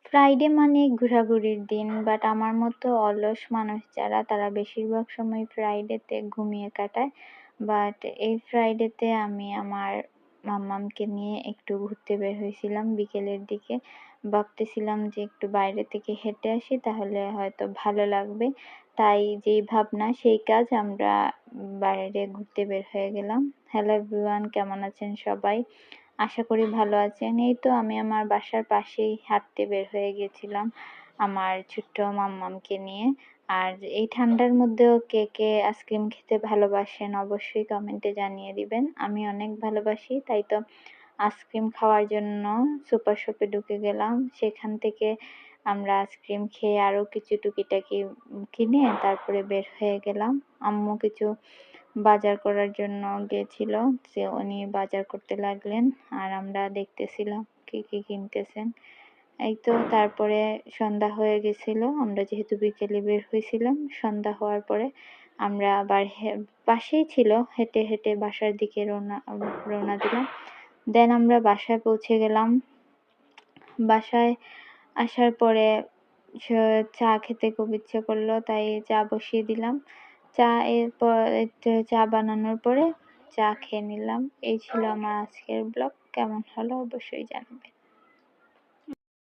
Friday মানে ঘোরাঘুরির দিন, বাট আমার মতো অলস মানুষ যারা তারা বেশিরভাগ সময় ফ্রাইডেতে ঘুমিয়ে কাটায়। বাট এই ফ্রাইডেতে আমি আমার মাম্মামকে নিয়ে একটু ঘুরতে বের হয়েছিলাম বিকেলের দিকে। ভাবতেছিলাম যে একটু বাইরে থেকে হেঁটে আসি, তাহলে হয়তো ভালো লাগবে। তাই যেই ভাবনা সেই কাজ, আমরা বাইরে ঘুরতে বের হয়ে গেলাম। হ্যালো এভরিওয়ান, কেমন আছেন সবাই? আশা করি ভালো আছেন। এই তো আমি আমার বাসার পাশেই হাঁটতে বের হয়ে গেছিলাম আমার ছোট্ট মাম্মামকে নিয়ে। আর এই ঠান্ডার মধ্যেও কে কে আইসক্রিম খেতে ভালোবাসেন অবশ্যই কমেন্টে জানিয়ে দিবেন। আমি অনেক ভালোবাসি, তাই তো আইসক্রিম খাওয়ার জন্য সুপার শপে ঢুকে গেলাম। সেখান থেকে আমরা আইসক্রিম খেয়ে আরও কিছু টুকিটাকি কিনে তারপরে বের হয়ে গেলাম। আম্মু কিছু বাজার করার জন্য গিয়েছিল, যে উনি বাজার করতে লাগলেন আর আমরা দেখতেছিলাম কি কি কিনতেছেন। এই তো তারপরে সন্ধ্যা হয়ে গেছিল, আমরা যেহেতু বিকেলে বের হয়েছিলাম। সন্ধ্যা হওয়ার পরে আমরা আবার পাশেই ছিল, হেঁটে হেঁটে বাসার দিকে রওনা দিলাম। দেন আমরা বাসায় পৌঁছে গেলাম। বাসায় আসার পরে চা খেতে খুব ইচ্ছে করলো, তাই চা বসিয়ে দিলাম। এরপর চা বানানোর পরে চা খেয়ে নিলাম। এই ছিল আমার আজকের ব্লগ। কেমন হলো অবশ্যই জানাবেন।